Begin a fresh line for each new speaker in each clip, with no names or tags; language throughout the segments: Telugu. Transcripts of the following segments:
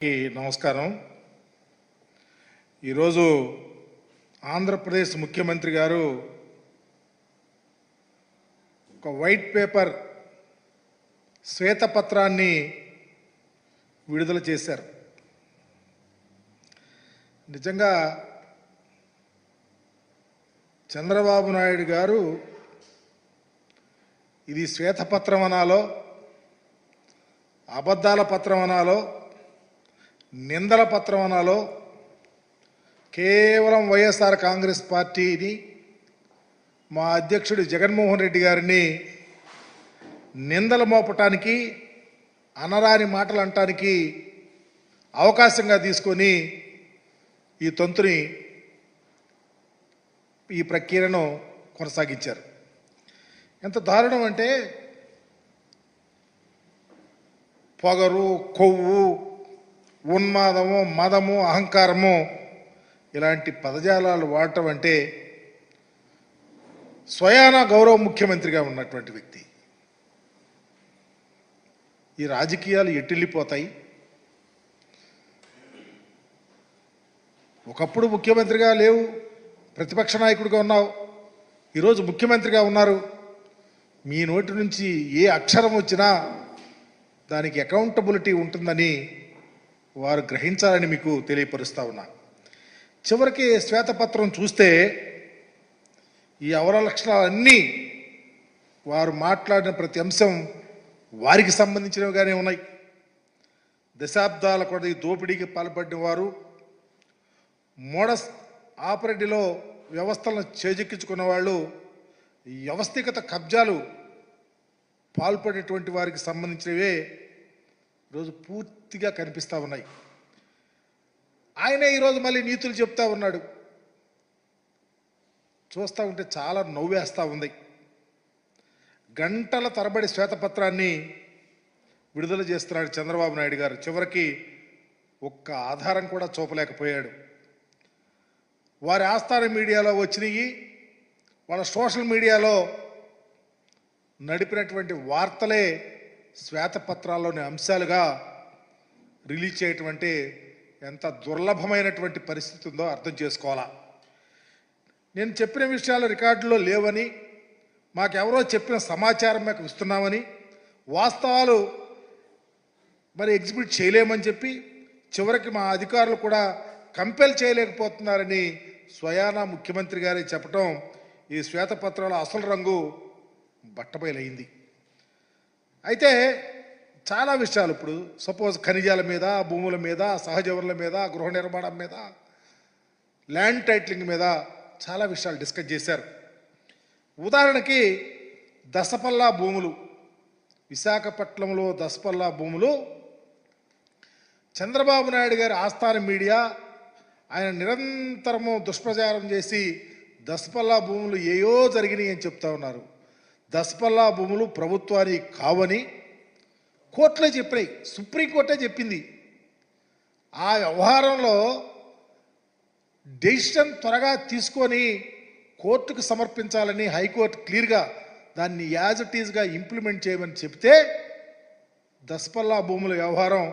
నమస్కారం. ఈరోజు ఆంధ్రప్రదేశ్ ముఖ్యమంత్రి గారు ఒక వైట్ పేపర్ శ్వేతపత్రాన్ని విడుదల చేశారు. నిజంగా చంద్రబాబు నాయుడు గారు ఇది శ్వేతపత్రం అనాలో, అబద్ధాల పత్రం అనాలో, నిందల పత్రం అనాలో, కేవలం వైఎస్ఆర్ కాంగ్రెస్ పార్టీని, మా అధ్యక్షుడు జగన్మోహన్ రెడ్డి గారిని నిందలు మోపటానికి, అనరాని మాటలు అనటానికి అవకాశంగా తీసుకొని ఈ తంతుని, ఈ ప్రక్రియను కొనసాగించారు. ఎంత దారుణం అంటే పొగరు, కొవ్వు, ఉన్మాదము, మదము, అహంకారము ఇలాంటి పదజాలాలు వాడటం అంటే స్వయాన గౌరవ ముఖ్యమంత్రిగా ఉన్నటువంటి వ్యక్తి ఈ రాజకీయాలు ఎట్టిల్లిపోతాయి. ఒకప్పుడు ముఖ్యమంత్రిగా లేవు, ప్రతిపక్ష నాయకుడిగా ఉన్నావు, ఈరోజు ముఖ్యమంత్రిగా ఉన్నారు. మీ నోటి నుంచి ఏ అక్షరం వచ్చినా దానికి అకౌంటబిలిటీ ఉంటుందని వారు గ్రహించాలని మీకు తెలియపరుస్తా ఉన్నా. చివరికి శ్వేతపత్రం చూస్తే ఈ అవలక్షణాలన్నీ వారు మాట్లాడిన ప్రతి అంశం వారికి సంబంధించినవిగానే ఉన్నాయి. దశాబ్దాల కొద్ది దోపిడీకి పాల్పడిన వారు, మోడస్ ఆపరేటివ్లో వ్యవస్థలను చేజెక్కించుకున్న వాళ్ళు, వ్యవస్థీగత కబ్జాలు పాల్పడేటువంటి వారికి సంబంధించినవే ఈరోజు పూర్తిగా కనిపిస్తూ ఉన్నాయి. ఆయనే ఈరోజు మళ్ళీ నీతులు చెప్తా ఉన్నాడు. చూస్తూ ఉంటే చాలా నవ్వేస్తూ ఉంది. గంటల తరబడి శ్వేతపత్రాన్ని విడుదల చేస్తున్నాడు చంద్రబాబు నాయుడు గారు. చివరికి ఒక్క ఆధారం కూడా చూపలేకపోయాడు. వారి ఆస్థాన మీడియాలో వచ్చినాయి, వాళ్ళ సోషల్ మీడియాలో నడిపినటువంటి వార్తలే శ్వేతపత్రాల్లోని అంశాలుగా రిలీజ్ చేయటం అంటే ఎంత దుర్లభమైనటువంటి పరిస్థితి ఉందో అర్థం చేసుకోవాలా. నేను చెప్పిన విషయాలు రికార్డులో లేవని, మాకెవరో చెప్పిన సమాచారం మాకు ఇస్తున్నామని, వాస్తవాలు మరి ఎగ్జిబిట్ చేయలేమని చెప్పి చివరికి మా అధికారులు కూడా కంపెల్ చేయలేకపోతున్నారని స్వయానా ముఖ్యమంత్రి గారే చెప్పటం ఈ శ్వేతపత్రాల అసలు రంగు బట్టబయలైంది. అయితే చాలా విషయాలు ఇప్పుడు సపోజ్ ఖనిజాల మీద, భూముల మీద, సహజ వనరుల మీద, గృహ నిర్మాణం మీద, ల్యాండ్ టైటిలింగ్ మీద చాలా విషయాలు డిస్కస్ చేశారు. ఉదాహరణకి దసపల్లా భూములు, విశాఖపట్నంలో దసపల్లా భూములు చంద్రబాబు నాయుడు గారి ఆస్థాన మీడియా ఆయన నిరంతరము దుష్ప్రచారం చేసి దసపల్లా భూములు ఏయో జరిగినాయి అని చెప్తా ఉన్నారు. దసపల్లా భూములు ప్రభుత్వానికి కావని కోర్టులో చెప్పినాయి, సుప్రీంకోర్టే చెప్పింది. ఆ వ్యవహారంలో డెసిషన్ త్వరగా తీసుకొని కోర్టుకు సమర్పించాలని హైకోర్టు క్లియర్గా దాన్ని యాజ్ ఇట్ ఈజ్గా ఇంప్లిమెంట్ చేయమని చెప్తే దసపల్లా భూముల వ్యవహారం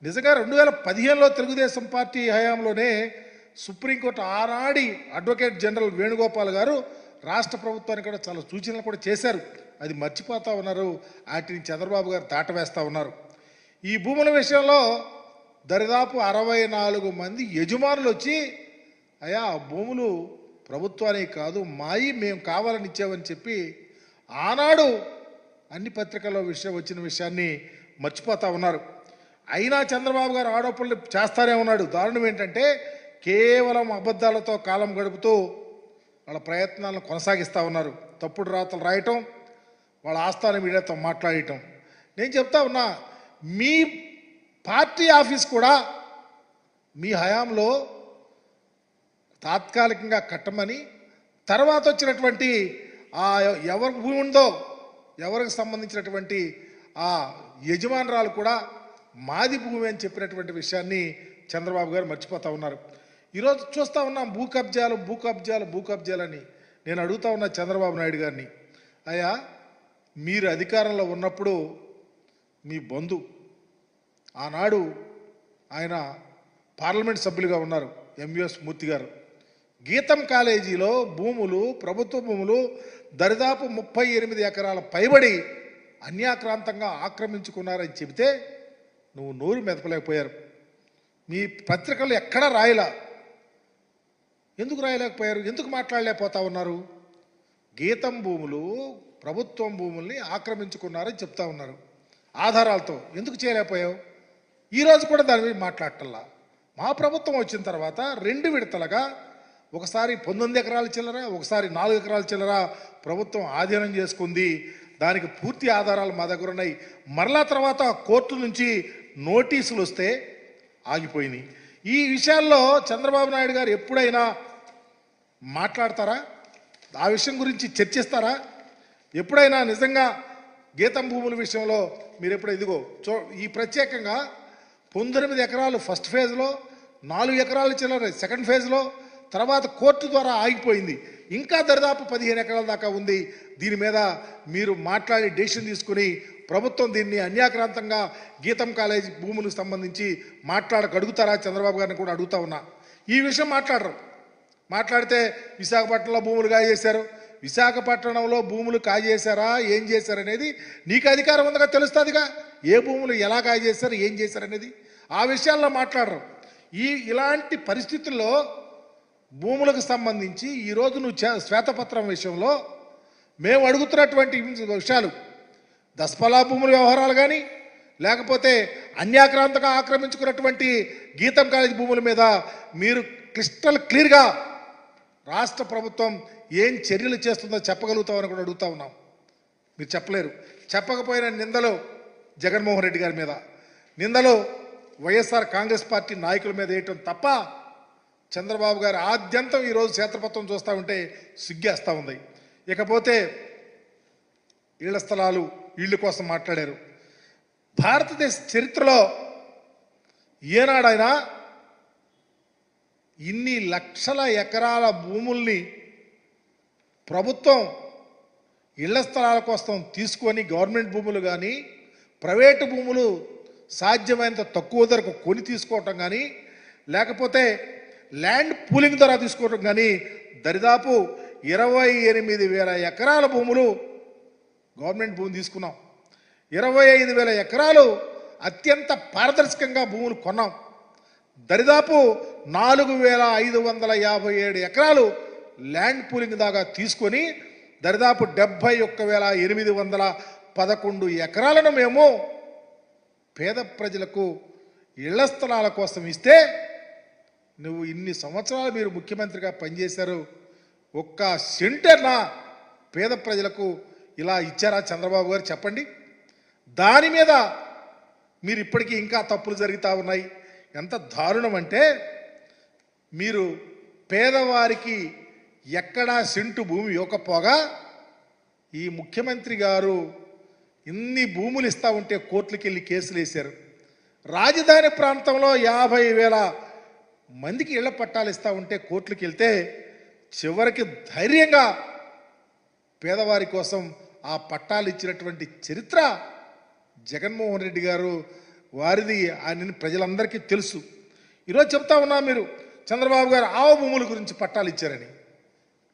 నిజంగా 2015లో తెలుగుదేశం పార్టీ హయాంలోనే సుప్రీంకోర్టు ఆనాడి అడ్వకేట్ జనరల్ వేణుగోపాల్ గారు రాష్ట్ర ప్రభుత్వానికి కూడా చాలా సూచనలు కూడా చేశారు. అది మర్చిపోతూ ఉన్నారు, వాటిని చంద్రబాబు గారు దాటవేస్తూ ఉన్నారు. ఈ భూముల విషయంలో దరిదాపు 64 మంది యజమానులు వచ్చి, అయ్యా ఆ భూములు ప్రభుత్వానికి కాదు మాయి, మేము కావాలని ఇచ్చామని చెప్పి ఆనాడు అన్ని పత్రికల్లో వచ్చిన విషయాన్ని మర్చిపోతూ ఉన్నారు. అయినా చంద్రబాబు గారు ఆరోపణలు చేస్తానే ఉన్నాడు. దారుణం ఏంటంటే కేవలం అబద్ధాలతో కాలం గడుపుతూ వాళ్ళ ప్రయత్నాలను కొనసాగిస్తూ ఉన్నారు. తప్పుడు రాతలు రాయటం, వాళ్ళ ఆస్థాన మీడియాతో మాట్లాడటం. నేను చెప్తా ఉన్నా, మీ పార్టీ ఆఫీస్ కూడా మీ హయాంలో తాత్కాలికంగా కట్టమని, తర్వాత వచ్చినటువంటి ఆ ఎవరి భూమి ఉందో ఎవరికి సంబంధించినటువంటి ఆ యజమానురాలు కూడా మాది భూమి అని చెప్పినటువంటి విషయాన్ని చంద్రబాబు గారు మర్చిపోతూ ఉన్నారు. ఈరోజు చూస్తూ ఉన్నాం భూ కబ్జాలు అని. నేను అడుగుతా ఉన్నా చంద్రబాబు నాయుడు గారిని, అయ్యా మీరు అధికారంలో ఉన్నప్పుడు మీ బంధు ఆనాడు ఆయన పార్లమెంట్ సభ్యులుగా ఉన్నారు ఎంవిఎస్ మూర్తి గారు. గీతం కాలేజీలో భూములు, ప్రభుత్వ భూములు దరిదాపు 38 ఎకరాల పైబడి అన్యాక్రాంతంగా ఆక్రమించుకున్నారని చెబితే నువ్వు నోరు మెదపలేకపోయారు. మీ పత్రికలు ఎక్కడా రాయలా. ఎందుకు రాయలేకపోయారు? ఎందుకు మాట్లాడలేకపోతా ఉన్నారు? గీతం భూములు, ప్రభుత్వం భూముల్ని ఆక్రమించుకున్నారని చెప్తా ఉన్నారు ఆధారాలతో. ఎందుకు చేయలేకపోయావు? ఈరోజు కూడా దాని మీద మాట్లాడటల్లా. మా ప్రభుత్వం వచ్చిన తర్వాత 2 విడతలుగా ఒకసారి 19 ఎకరాల చిల్లర, ఒకసారి 4 ఎకరాల చిల్లర ప్రభుత్వం ఆధీనం చేసుకుంది. దానికి పూర్తి ఆధారాలు మా దగ్గర ఉన్నాయి. మరలా తర్వాత కోర్టు నుంచి నోటీసులు వస్తే ఆగిపోయినాయి. ఈ విషయాల్లో చంద్రబాబు నాయుడు గారు ఎప్పుడైనా మాట్లాడతారా? ఆ విషయం గురించి చర్చిస్తారా? ఎప్పుడైనా నిజంగా గీతం భూముల విషయంలో మీరు ఎప్పుడు ఇదిగో ఈ ప్రత్యేకంగా 19 ఎకరాలు ఫస్ట్ ఫేజ్లో, 4 ఎకరాల చిల్లర సెకండ్ ఫేజ్లో, తర్వాత కోర్టు ద్వారా ఆగిపోయింది. ఇంకా దరిదాపు 15 ఎకరాల దాకా ఉంది. దీని మీద మీరు మాట్లాడి డెసిషన్ తీసుకుని ప్రభుత్వం దీన్ని అన్యాక్రాంతంగా గీతం కాలేజీ భూములకు సంబంధించి అడుగుతారా? చంద్రబాబు గారిని కూడా అడుగుతా ఉన్నా. ఈ విషయం మాట్లాడరు. మాట్లాడితే విశాఖపట్నంలో భూములు కాజేశారు, విశాఖపట్నంలో భూములు కాజేశారా, ఏం చేశారనేది నీకు అధికారం ఉందిగా, తెలుస్తుందిగా. ఏ భూములు ఎలా కాజేశారు, ఏం చేశారనేది ఆ విషయాల్లో మాట్లాడరు. ఇలాంటి పరిస్థితుల్లో భూములకు సంబంధించి ఈరోజు నువ్వు శ్వేతపత్రం విషయంలో మేము అడుగుతున్నటువంటి విషయాలు, దస్పలా భూముల వ్యవహారాలు కానీ, లేకపోతే అన్యాక్రాంతంగా ఆక్రమించుకున్నటువంటి గీతం కాలేజీ భూముల మీద మీరు క్రిస్టల్ క్లియర్గా రాష్ట్ర ప్రభుత్వం ఏం చర్యలు చేస్తుందో చెప్పగలుగుతామని కూడా అడుగుతా ఉన్నాం. మీరు చెప్పలేరు. చెప్పకపోయిన నిందలు జగన్మోహన్ రెడ్డి గారి మీద, నిందలు వైఎస్ఆర్ కాంగ్రెస్ పార్టీ నాయకుల మీద వేయటం తప్ప చంద్రబాబు గారి ఆద్యంతం ఈరోజు క్షేత్రపత్రం చూస్తూ ఉంటే సిగ్గేస్తూ ఉంది. ఇకపోతే ఇళ్ల స్థలాలు, ఇళ్ళు కోసం మాట్లాడారు. భారతదేశ చరిత్రలో ఏనాడైనా ఇన్ని లక్షల ఎకరాల భూముల్ని ప్రభుత్వం ఇళ్ల స్థలాల కోసం తీసుకొని, గవర్నమెంట్ భూములు కానీ ప్రైవేటు భూములు సాధ్యమైనంత తక్కువ ధరకు కొని తీసుకోవటం కానీ, లేకపోతే ల్యాండ్ పూలింగ్ ద్వారా తీసుకోవటం కానీ దరిదాపు 28,000 ఎకరాల భూములు గవర్నమెంట్ భూమి తీసుకున్నాం. 25,000 ఎకరాలు అత్యంత పారదర్శకంగా భూములు కొన్నాం. దరిదాపు 4,557 ఎకరాలు ల్యాండ్ పూలింగ్ దాకా తీసుకొని దరిదాపు 71,811 ఎకరాలను మేము పేద ప్రజలకు ఇళ్ల స్థలాల కోసం ఇస్తే, నువ్వు ఇన్ని సంవత్సరాలు మీరు ముఖ్యమంత్రిగా పనిచేశారు, ఒక్క సెంటర్నా పేద ప్రజలకు ఇలా ఇచ్చారా చంద్రబాబు గారు? చెప్పండి. దాని మీద మీరు ఇప్పటికీ ఇంకా తప్పులు జరుగుతూ ఉన్నాయి. ఎంత దారుణం అంటే, మీరు పేదవారికి ఎక్కడా సెంటు భూమి ఇవ్వకపోగా ఈ ముఖ్యమంత్రి గారు ఇన్ని భూములు ఇస్తూ ఉంటే కోర్టులకు వెళ్ళి కేసులు వేశారు. రాజధాని ప్రాంతంలో 50,000 మందికి ఇళ్ల పట్టాలు ఇస్తూ ఉంటే కోర్టులకు వెళ్తే చివరికి ధైర్యంగా పేదవారి కోసం ఆ పట్టాలు ఇచ్చినటువంటి చరిత్ర జగన్మోహన్ రెడ్డి గారు వారిది. ఆయన ప్రజలందరికీ తెలుసు. ఈరోజు చెప్తా ఉన్నా, మీరు చంద్రబాబు గారు ఆవు భూముల గురించి పట్టాలు ఇచ్చారని.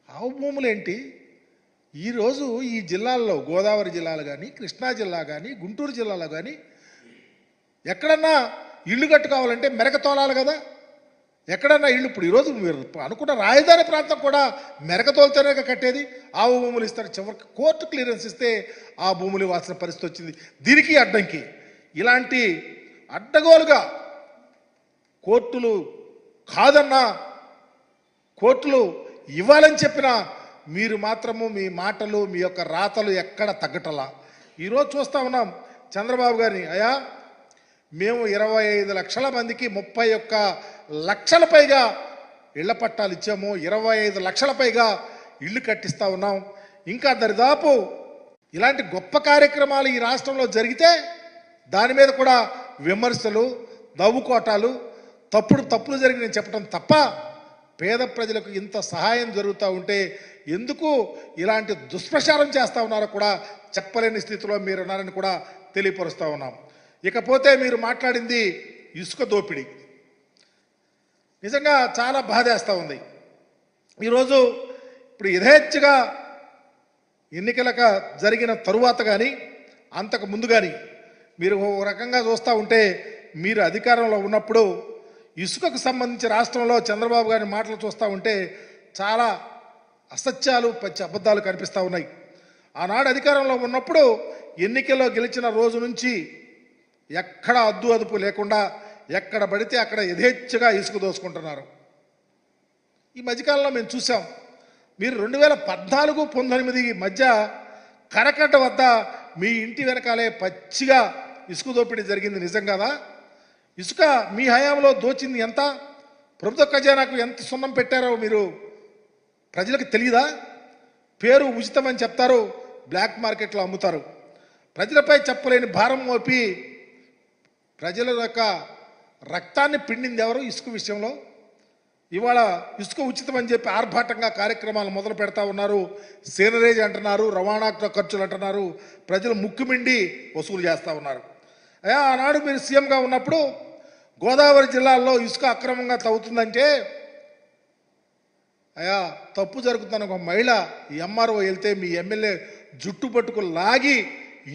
ఆవు భూములు ఏంటి? ఈరోజు ఈ జిల్లాల్లో, గోదావరి జిల్లాలు కానీ, కృష్ణా జిల్లా కానీ, గుంటూరు జిల్లాలో కానీ ఎక్కడన్నా ఇళ్ళు కట్టుకోవాలంటే మెరక తోలాలి కదా. ఎక్కడన్నా ఇళ్ళు, ఇప్పుడు ఈరోజు మీరు అనుకున్న రాజధాని ప్రాంతం కూడా మెరక తోలుతూనే కట్టేది. ఆవు భూములు ఇస్తారు. చివరికి కోర్టు క్లియరెన్స్ ఇస్తే ఆ భూములు ఇవ్వాల్సిన పరిస్థితి వచ్చింది. దీనికి అడ్డంకి ఇలాంటి అడ్డగోలుగా కోర్టులు కాదన్నా, కోర్టులు ఇవ్వాలని చెప్పినా మీరు మాత్రము మీ మాటలు, మీ యొక్క రాతలు ఎక్కడ తగ్గటలా. ఈరోజు చూస్తూ ఉన్నాం చంద్రబాబు గారిని, అయ్యా మేము 25 లక్షల మందికి 31 లక్షల పైగా ఇళ్ల పట్టాలు ఇచ్చాము, 25 లక్షల పైగా ఇళ్ళు కట్టిస్తూ ఉన్నాం. ఇంకా దరిదాపు ఇలాంటి గొప్ప కార్యక్రమాలు ఈ రాష్ట్రంలో జరిగితే దాని మీద కూడా విమర్శలు, నవ్వుకోటాలు, తప్పులు జరిగి నేను చెప్పడం తప్ప పేద ప్రజలకు ఇంత సహాయం జరుగుతూ ఉంటే ఎందుకు ఇలాంటి దుష్ప్రచారం చేస్తూ ఉన్నారో కూడా చెప్పలేని స్థితిలో మీరు ఉన్నారని కూడా తెలియపరుస్తూ ఉన్నాం. ఇకపోతే మీరు మాట్లాడింది ఇసుక దోపిడీ నిజంగా చాలా బాధేస్తూ ఉంది. ఈరోజు ఇప్పుడు యథేచ్ఛగా ఎన్నికలకు జరిగిన తరువాత కానీ అంతకు ముందు కానీ మీరు ఒక రకంగా చూస్తూ ఉంటే మీరు అధికారంలో ఉన్నప్పుడు ఇసుకకు సంబంధించి రాష్ట్రంలో చంద్రబాబు గారి మాటలు చూస్తూ ఉంటే చాలా అసత్యాలు పచ్చి అబద్ధాలు కనిపిస్తూ ఉన్నాయి. ఆనాడు అధికారంలో ఉన్నప్పుడు ఎన్నికల్లో గెలిచిన రోజు నుంచి ఎక్కడ అద్దు అదుపు లేకుండా ఎక్కడ పడితే అక్కడ యథేచ్ఛగా ఇసుక దోసుకుంటున్నారు. ఈ మధ్యకాలంలో మేము చూసాం. మీరు 2014-19 మధ్య కరకట్ట వద్ద మీ ఇంటి వెనకాలే పచ్చిగా ఇసుక దోపిడీ జరిగింది. నిజం కదా? ఇసుక మీ హయాంలో దోచింది ఎంత? ప్రభుత్వ ఖజానాకు ఎంత సున్నం పెట్టారో మీరు ప్రజలకు తెలియదా? పేరు ఉచితం అని చెప్తారు, బ్లాక్ మార్కెట్లో అమ్ముతారు. ప్రజలపై చెప్పలేని భారం మోపి ప్రజల యొక్క రక్తాన్ని పిండింది ఎవరు? ఇసుక విషయంలో. ఇవాళ ఇసుక ఉచితం అని చెప్పి ఆర్భాటంగా కార్యక్రమాలు మొదలు పెడతా ఉన్నారు. సీనరేజ్ అంటున్నారు, రవాణా ఖర్చులు అంటున్నారు, ప్రజలు ముక్కుమిండి వసూలు చేస్తూ ఉన్నారు. అయ్యా, ఆనాడు మీరు సీఎంగా ఉన్నప్పుడు గోదావరి జిల్లాల్లో ఇసుక అక్రమంగా తవ్వుతుందంటే అయ్యా తప్పు జరుగుతున్న ఒక మహిళ ఎంఆర్ఓ వెళ్తే మీ ఎమ్మెల్యే జుట్టు పట్టుకు లాగి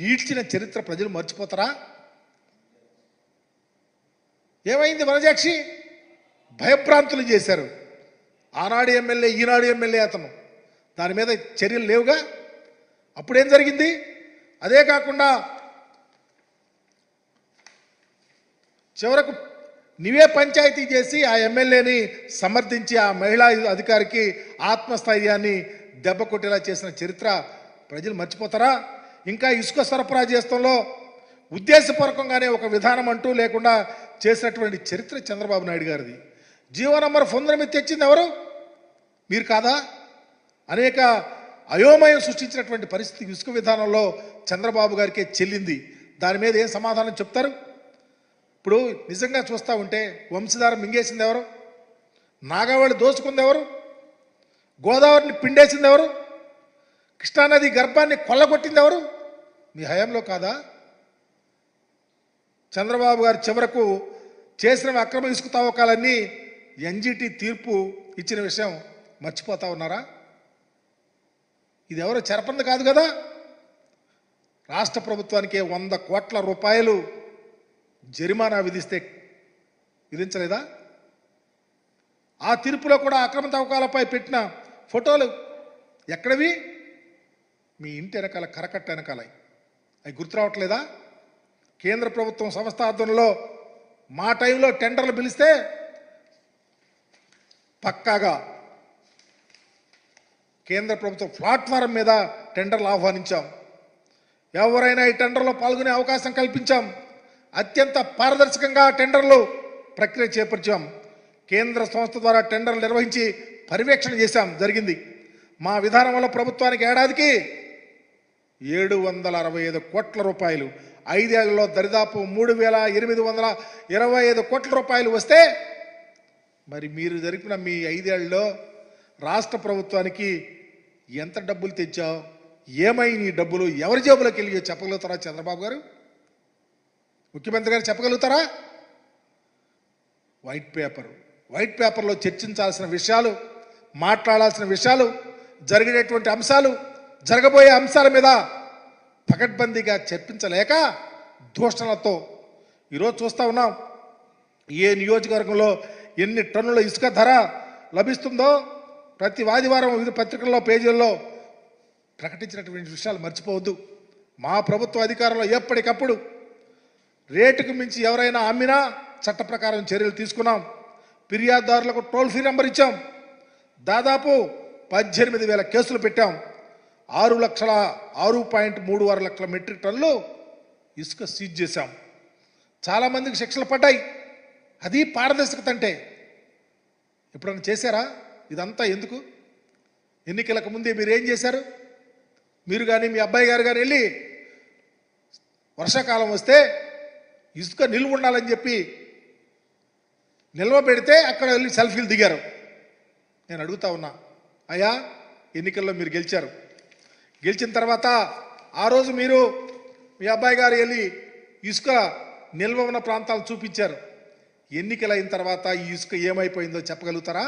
ఈడ్చిన చరిత్ర ప్రజలు మర్చిపోతారా? ఏమైంది వనజాక్షి? భయభ్రాంతులు చేశారు. ఆనాడు ఎమ్మెల్యే, ఈనాడు ఎమ్మెల్యే అతను. దాని మీద చర్యలు లేవుగా. అప్పుడేం జరిగింది? అదే కాకుండా చివరకు నీవే పంచాయతీ చేసి ఆ ఎమ్మెల్యేని సమర్థించి ఆ మహిళా అధికారికి ఆత్మస్థైర్యాన్ని దెబ్బ కొట్టేలా చేసిన చరిత్ర ప్రజలు మర్చిపోతారా? ఇంకా ఇసుక సరఫరా చేస్తంలో ఉద్దేశపూర్వకంగానే ఒక విధానం అంటూ లేకుండా చేసినటువంటి చరిత్ర చంద్రబాబు నాయుడు గారిది. జీవో నంబర్ 19 తెచ్చింది ఎవరు? మీరు కాదా? అనేక అయోమయం సృష్టించినటువంటి పరిస్థితి ఇసుక విధానంలో చంద్రబాబు గారికే చెల్లింది. దాని మీద ఏం సమాధానం చెప్తారు? ఇప్పుడు నిజంగా చూస్తూ ఉంటే వంశధార మింగేసింది ఎవరు? నాగావళి దోచుకుంది ఎవరు? గోదావరిని పిండేసింది ఎవరు? కృష్ణానది గర్భాన్ని కొల్లగొట్టింది ఎవరు? మీ హయాంలో కాదా? చంద్రబాబు గారు చివరకు చేసిన అక్రమ ఇసుక తవ్వకాలన్నీ ఎన్జిటి తీర్పు ఇచ్చిన విషయం మర్చిపోతా ఉన్నారా? ఇది ఎవరో చెరపంది కాదు కదా. రాష్ట్ర ప్రభుత్వానికి 100 కోట్ల రూపాయలు జరిమానా విధించలేదా? ఆ తీర్పులో కూడా అక్రమ తవ్వకాలపై పెట్టిన ఫోటోలు ఎక్కడవి? మీ ఇంటి వెనకాల, కరకట్ట వెనకాల. అవి గుర్తు రావట్లేదా? కేంద్ర ప్రభుత్వం సంస్థ ఆధ్వర్యంలో మా టైంలో టెండర్లు పిలిస్తే పక్కాగా కేంద్ర ప్రభుత్వం ప్లాట్ఫారం మీద టెండర్లు ఆహ్వానించాం. ఎవరైనా ఈ టెండర్లో పాల్గొనే అవకాశం కల్పించాం. అత్యంత పారదర్శకంగా టెండర్లు ప్రక్రియ చేపట్టాం. కేంద్ర సంస్థ ద్వారా టెండర్లు నిర్వహించి పర్యవేక్షణ చేశాం. జరిగింది. మా విధానం వల్ల ప్రభుత్వానికి ఏడాదికి 765 కోట్ల రూపాయలు, 5 ఏళ్లలో దరిదాపు 3,825 కోట్ల రూపాయలు వస్తే, మరి మీరు జరిపిన మీ 5 ఏళ్లలో రాష్ట్ర ప్రభుత్వానికి ఎంత డబ్బులు తెచ్చావు? ఏమై నీ డబ్బులు ఎవరి జేబులోకి వెళ్ళి చెప్పగలుగుతారా చంద్రబాబు గారు? ముఖ్యమంత్రి గారు చెప్పగలుగుతారా? వైట్ పేపర్లో చర్చించాల్సిన విషయాలు, మాట్లాడాల్సిన విషయాలు, జరిగేటువంటి అంశాలు, జరగబోయే అంశాల మీద పకడ్బందీగా చర్చించలేక దూషణలతో ఈరోజు చూస్తూ ఉన్నాం. ఏ నియోజకవర్గంలో ఎన్ని టన్నుల ఇసుక ధర లభిస్తుందో ప్రతి ఆదివారం వివిధ పత్రికల్లో, పేజీల్లో ప్రకటించినటువంటి విషయాలు మర్చిపోవద్దు. మా ప్రభుత్వ అధికారంలో ఎప్పటికప్పుడు రేటుకు మించి ఎవరైనా అమ్మినా చట్ట ప్రకారం చర్యలు తీసుకున్నాం. ఫిర్యాదుదారులకు టోల్ ఫ్రీ నెంబర్ ఇచ్చాం. దాదాపు 18,000 కేసులు పెట్టాం. 6.36 లక్షల మెట్రిక్ టన్నులు ఇసుక సీజ్ చేశాం. చాలామందికి శిక్షలు పడ్డాయి. అది పారదర్శకత అంటే. ఎప్పుడన్నా చేశారా? ఇదంతా ఎందుకు? ఎన్నికలకు ముందే మీరు ఏం చేశారు? మీరు కానీ మీ అబ్బాయి గారు కానీ వెళ్ళి వర్షాకాలం వస్తే ఇసుక నిల్వ ఉండాలని చెప్పి నిల్వ పెడితే అక్కడ వెళ్ళి సెల్ఫీలు దిగారు. నేను అడుగుతా ఉన్నా, అయ్యా ఎన్నికల్లో మీరు గెలిచారు. గెలిచిన తర్వాత ఆ రోజు మీరు మీ అబ్బాయి గారు వెళ్ళి ఇసుక నిల్వ ఉన్న ప్రాంతాలు చూపించారు. ఎన్నికలైన తర్వాత ఈ ఇసుక ఏమైపోయిందో చెప్పగలుగుతారా?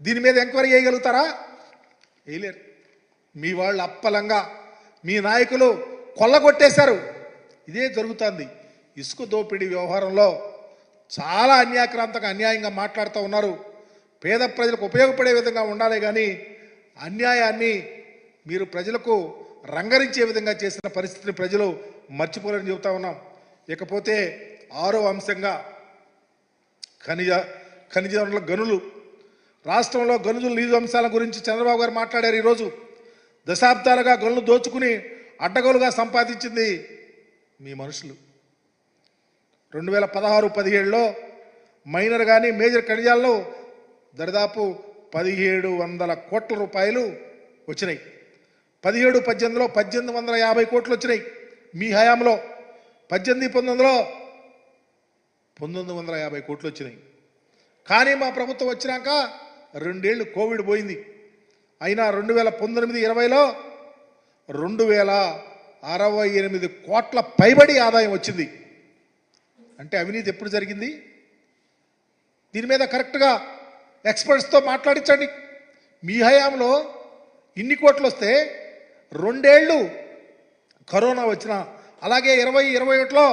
దీని మీద ఎంక్వైరీ చేయగలుగుతారా? వేయలేరు. మీ వాళ్ళు అప్పలంగా మీ నాయకులు కొల్లగొట్టేశారు. ఇదే జరుగుతుంది. ఇసుక దోపిడీ వ్యవహారంలో చాలా అన్యాక్రాంతంగా అన్యాయంగా మాట్లాడుతూ ఉన్నారు. పేద ప్రజలకు ఉపయోగపడే విధంగా ఉండాలి కానీ అన్యాయాన్ని మీరు ప్రజలకు రంగరించే విధంగా చేసిన పరిస్థితిని ప్రజలు మర్చిపోలేని చెబుతా ఉన్నాం. ఇకపోతే 6వ అంశంగా ఖనిజ వనరుల గనులు. రాష్ట్రంలో గనులు లీజు అంశాల గురించి చంద్రబాబు గారు మాట్లాడారు. ఈరోజు దశాబ్దాలుగా గనులు దోచుకుని అడ్డగోలుగా సంపాదించింది మీ మనుషులు. 2016-17లో మైనర్ కానీ మేజర్ ఖనిజాల్లో దరిదాపు 1700 కోట్ల రూపాయలు వచ్చినాయి. 17-18లో 1850 కోట్లు వచ్చినాయి. మీ హయాంలో 18-19లో 1950 కోట్లు వచ్చినాయి. కానీ మా ప్రభుత్వం వచ్చినాక 2 ఏళ్ళు కోవిడ్ పోయింది. అయినా 2019-20లో 2068 కోట్ల పైబడి ఆదాయం వచ్చింది. అంటే అవినీతి ఎప్పుడు జరిగింది? దీని మీద కరెక్ట్గా ఎక్స్పర్ట్స్తో మాట్లాడించండి. మీ హయాంలో ఇన్ని కోట్లు వస్తే 2 ఏళ్ళు కరోనా వచ్చిన, అలాగే 2021లో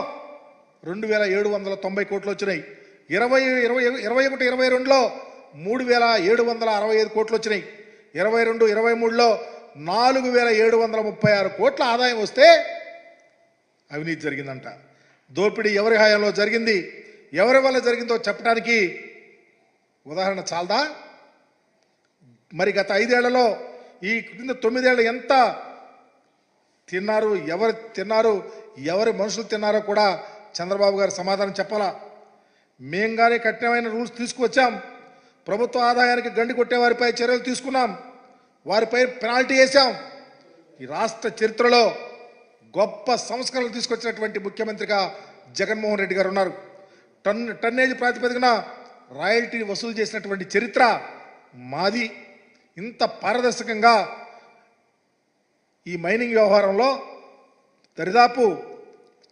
2790 కోట్లు వచ్చినాయి. 2021-22లో 3765 కోట్లు వచ్చినాయి. 22-23లో 4736 కోట్ల ఆదాయం వస్తే అవినీతి జరిగిందంట. దోపిడీ ఎవరి హయాంలో జరిగింది, ఎవరి వల్ల జరిగిందో చెప్పడానికి ఉదాహరణ చాలదా? మరి గత 5 ఏళ్లలో ఈ క్రింద 9 ఏళ్ళు ఎంత తిన్నారు, ఎవరు తిన్నారు, ఎవరి మనుషులు తిన్నారో కూడా చంద్రబాబు గారు సమాధానం చెప్పాలా? మేం కానీ కఠినమైన రూల్స్ తీసుకువచ్చాం. ప్రభుత్వ ఆదాయానికి గండి కొట్టే వారిపై చర్యలు తీసుకున్నాం. వారిపై పెనాల్టీ వేశాం. ఈ రాష్ట్ర చరిత్రలో గొప్ప సంస్కరణలు తీసుకొచ్చినటువంటి ముఖ్యమంత్రిగా జగన్మోహన్ రెడ్డి గారు ఉన్నారు. టన్నేజ్ ప్రాతిపదికన రాయల్టీ వసూలు చేసినటువంటి చరిత్ర మాది. ఇంత పారదర్శకంగా ఈ మైనింగ్ వ్యవహారంలో దరిదాపు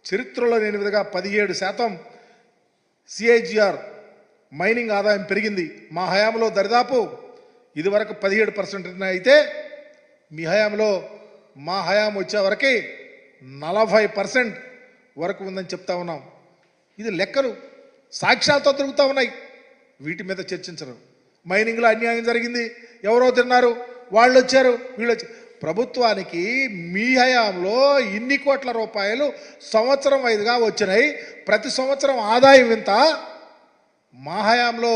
చరిత్రలో లేని విధంగా 17% సిఐజిఆర్ మైనింగ్ ఆదాయం పెరిగింది. మా హయాంలో దరిదాపు ఇదివరకు 17% అయితే మీ హయాంలో మా హయాం వచ్చే వరకు 40% వరకు ఉందని చెప్తా ఉన్నాం. ఇది లెక్కలు సాక్ష్యాలతో తిరుగుతూ ఉన్నాయి. వీటి మీద చర్చించరు. మైనింగ్లో అన్యాయం జరిగింది, ఎవరో తిన్నారు, వాళ్ళు వచ్చారు, వీళ్ళు వచ్చారు. ప్రభుత్వానికి మీ హయాంలో ఇన్ని కోట్ల రూపాయలు సంవత్సరం వైదుగా వచ్చినాయి. ప్రతి సంవత్సరం ఆదాయం ఇంత. మా హయాంలో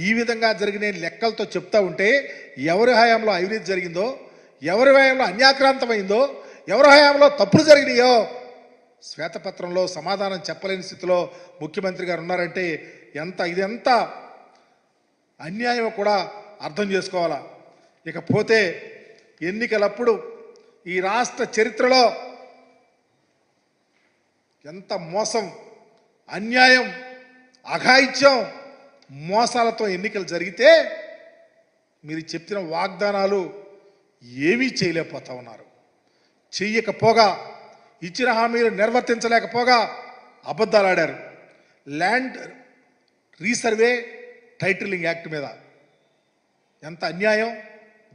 ఈ విధంగా జరిగిన లెక్కలతో చెప్తా ఉంటే ఎవరి హయాంలో అవినీతి జరిగిందో, ఎవరి హయాంలో అన్యాక్రాంతమైందో, ఎవరి హయాంలో తప్పులు జరిగినాయో శ్వేతపత్రంలో సమాధానం చెప్పలేని స్థితిలో ముఖ్యమంత్రి గారు ఉన్నారంటే ఇదెంత అన్యాయం కూడా అర్థం చేసుకోవాలా. ఇకపోతే ఎన్నికలప్పుడు ఈ రాష్ట్ర చరిత్రలో ఎంత మోసం, అన్యాయం, అఘాయిత్యం, మోసాలతో ఎన్నికలు జరిగితే మీరు చెప్పిన వాగ్దానాలు ఏమీ చేయలేకపోతా ఉన్నారు. చెయ్యకపోగా, ఇచ్చిన హామీలు నిర్వర్తించలేకపోగా అబద్ధాలు ఆడారు. ల్యాండ్ రీసర్వే టైటిలింగ్ యాక్ట్ మీద ఎంత అన్యాయం.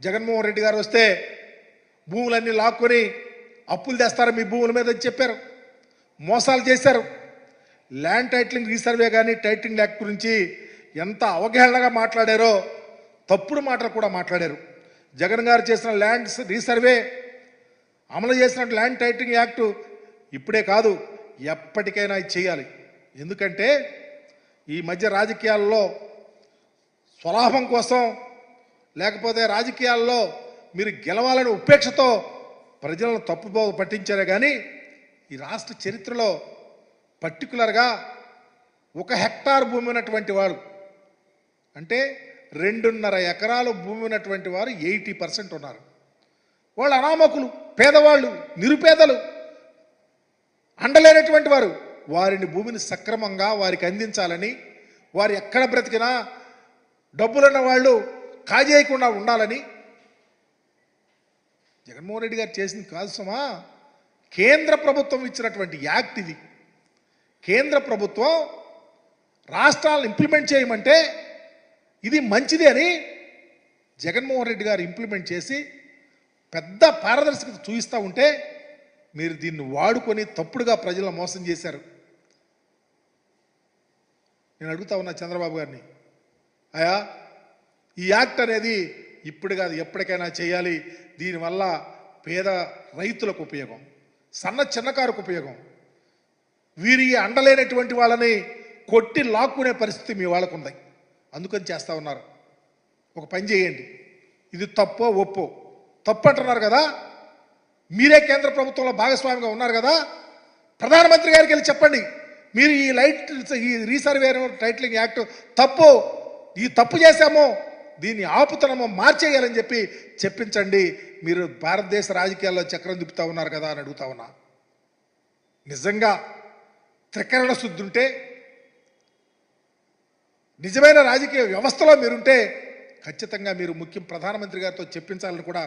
జగన్మోహన్ రెడ్డి గారు వస్తే భూములన్నీ లాక్కొని అప్పులు తెస్తారు మీ భూముల మీద అని చెప్పారు. మోసాలు చేశారు. ల్యాండ్ టైటిలింగ్ రీసర్వే కానీ టైటిలింగ్ యాక్ట్ గురించి ఎంత అవగాహనగా మాట్లాడారో తప్పుడు మాటలు కూడా మాట్లాడారు. జగన్ గారు చేసిన ల్యాండ్ రీసర్వే, అమలు చేసిన ల్యాండ్ టైటిలింగ్ యాక్టు ఇప్పుడే కాదు, ఎప్పటికైనా ఇది చేయాలి. ఎందుకంటే ఈ మధ్య రాజకీయాల్లో స్వలాభం కోసం, లేకపోతే రాజకీయాల్లో మీరు గెలవాలని ఉపేక్షతో ప్రజలను తప్పుబోధ పట్టించారే కానీ ఈ రాష్ట్ర చరిత్రలో పర్టికులర్గా 1 హెక్టార్ భూమి ఉన్నటువంటి వారు, అంటే 2.5 ఎకరాలు భూమి ఉన్నటువంటి వారు 80% ఉన్నారు. వాళ్ళు అనామకులు, పేదవాళ్ళు, నిరుపేదలు, అండలేనటువంటి వారు. వారిని భూమిని సక్రమంగా వారికి అందించాలని, వారు ఎక్కడ బ్రతికినా డబ్బులున్న వాళ్ళు కాజేయకుండా ఉండాలని జగన్మోహన్ రెడ్డి గారు చేసింది కాదు సుమా. కేంద్ర ప్రభుత్వం ఇచ్చినటువంటి యాక్ట్ ఇది. కేంద్ర ప్రభుత్వం రాష్ట్రాలను ఇంప్లిమెంట్ చేయమంటే ఇది మంచిది అని జగన్మోహన్ రెడ్డి గారు ఇంప్లిమెంట్ చేసి పెద్ద పారదర్శకత చూపిస్తూ ఉంటే మీరు దీన్ని వాడుకొని తప్పుడుగా ప్రజలను మోసం చేశారు. నేను అడుగుతా ఉన్నా చంద్రబాబు గారిని, అయా ఈ యాక్ట్ అనేది ఇప్పుడు కాదు ఎప్పటికైనా చేయాలి. దీనివల్ల పేద రైతులకు ఉపయోగం, చిన్నకారుకు ఉపయోగం. వీరి అండలేనటువంటి వాళ్ళని కొట్టి లాక్కునే పరిస్థితి మీ వాళ్ళకు ఉంది. అందుకని చేస్తూ ఉన్నారు. ఒక పని చేయండి, ఇది తప్పో ఒప్పో. తప్పు అంటున్నారు కదా, మీరే కేంద్ర ప్రభుత్వంలో భాగస్వామిగా ఉన్నారు కదా, ప్రధానమంత్రి గారికి వెళ్ళి చెప్పండి, మీరు ఈ రీసర్వే టైటిలింగ్ యాక్ట్ తప్పు, ఈ తప్పు చేశామో దీన్ని ఆపుతనమో మార్చేయాలని చెప్పి చెప్పించండి. మీరు భారతదేశ రాజకీయాల్లో చక్రం తిప్పుతూ ఉన్నారు కదా అని అడుగుతా ఉన్నా. నిజంగా త్రికరణ శుద్ధి ఉంటే, నిజమైన రాజకీయ వ్యవస్థలో మీరుంటే ఖచ్చితంగా మీరు ప్రధానమంత్రి గారితో చెప్పించాలని కూడా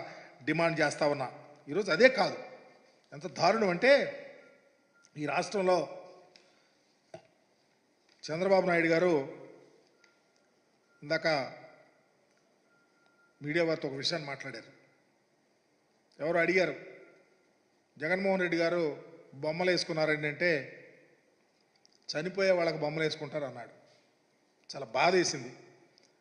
డిమాండ్ చేస్తా ఉన్నా. ఈరోజు అదే కాదు, ఎంత దారుణం అంటే ఈ రాష్ట్రంలో చంద్రబాబు నాయుడు గారు ఇందాక మీడియా వారితో ఒక విషయాన్ని మాట్లాడారు. ఎవరు అడిగారు, జగన్మోహన్ రెడ్డి గారు బొమ్మలు వేసుకున్నారండి అంటే చనిపోయే వాళ్ళకి బొమ్మలు వేసుకుంటారు అన్నాడు. చాలా బాధ వేసింది.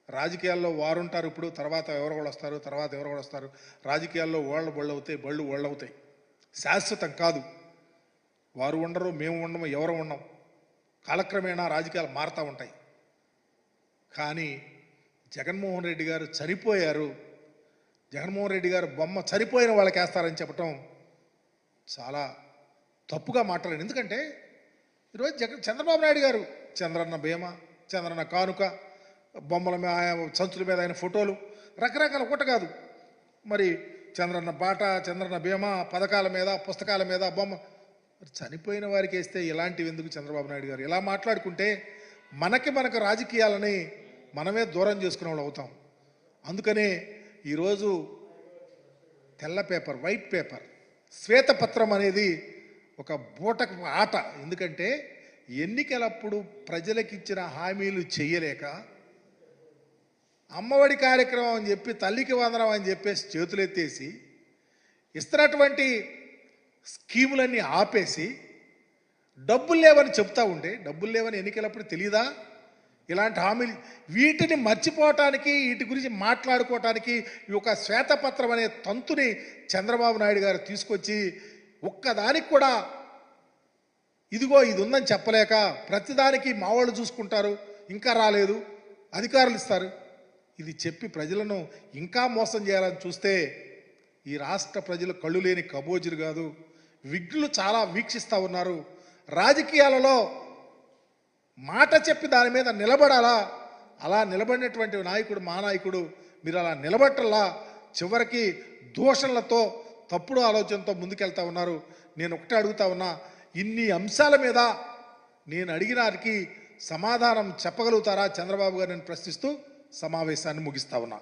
రాజకీయాల్లో వారు ఉంటారు, ఇప్పుడు తర్వాత ఎవరు కూడా వస్తారు, తర్వాత ఎవరు కూడా వస్తారు. రాజకీయాల్లో బళ్ళు అవుతాయి, బళ్ళు అవుతాయి, శాశ్వతం కాదు. వారు ఉండరు, మేము ఉండము, ఎవరు ఉండం. కాలక్రమేణా రాజకీయాలు మారుతూ ఉంటాయి. కానీ జగన్మోహన్ రెడ్డి గారు చనిపోయారు, జగన్మోహన్ రెడ్డి గారు బొమ్మ చనిపోయిన వాళ్ళకి వేస్తారని చెప్పటం చాలా తప్పుగా మాట్లాడారు. ఎందుకంటే ఈరోజు చంద్రబాబు నాయుడు గారు చంద్రన్న బీమా, చంద్రన్న కానుక, బొమ్మల మీద సంచుల మీద ఆయన ఫోటోలు, రకరకాల ఒకటి కాదు మరి చంద్రన్న బాట, చంద్రన్న బీమా, పథకాల మీద, పుస్తకాల మీద బొమ్మ. చనిపోయిన వారికి వేస్తే ఇలాంటివి ఎందుకు చంద్రబాబు నాయుడు గారు? ఇలా మాట్లాడుకుంటే మనకు రాజకీయాలని మనమే దూరం చేసుకునే వాళ్ళు అవుతాం. అందుకనే ఈరోజు తెల్ల పేపర్, వైట్ పేపర్, శ్వేతపత్రం అనేది ఒక బూటకు ఆట. ఎందుకంటే ఎన్నికలప్పుడు ప్రజలకిచ్చిన హామీలు చేయలేక, అమ్మఒడి కార్యక్రమం అని చెప్పి, తల్లికి వందనం అని చెప్పేసి చేతులెత్తేసి, ఇస్తున్నటువంటి స్కీములన్నీ ఆపేసి డబ్బులు లేవని చెప్తా ఉంటే, డబ్బులు లేవని ఎన్నికలప్పుడు తెలియదా? ఇలాంటి హామీలు, వీటిని మర్చిపోవటానికి, వీటి గురించి మాట్లాడుకోవటానికి ఈ ఒక శ్వేతపత్రం అనే తంతుని చంద్రబాబు నాయుడు గారు తీసుకొచ్చి ఒక్కదానికి కూడా ఇదిగో ఇది ఉందని చెప్పలేక ప్రతిదానికి మా వాళ్ళు చూసుకుంటారు, ఇంకా రాలేదు, అధికారులు ఇస్తారు, ఇది చెప్పి ప్రజలను ఇంకా మోసం చేయాలని చూస్తే ఈ రాష్ట్ర ప్రజలు కళ్ళు లేని కబోజులు కాదు, విఘ్నులు చాలా వీక్షిస్తూ ఉన్నారు. రాజకీయాలలో మాట చెప్పి దాని మీద నిలబడాలా, అలా నిలబడినటువంటి నాయకుడు మా నాయకుడు. మీరు అలా నిలబట్టల్లా చివరికి దూషణలతో, తప్పుడు ఆలోచనతో ముందుకెళ్తా ఉన్నారు. నేను ఒకటే అడుగుతా ఉన్నా, ఇన్ని అంశాల మీద నేను అడిగినారికి సమాధానం చెప్పగలుగుతారా చంద్రబాబు గారిని ప్రశ్నిస్తూ సమావేశాన్ని ముగిస్తా ఉన్నా.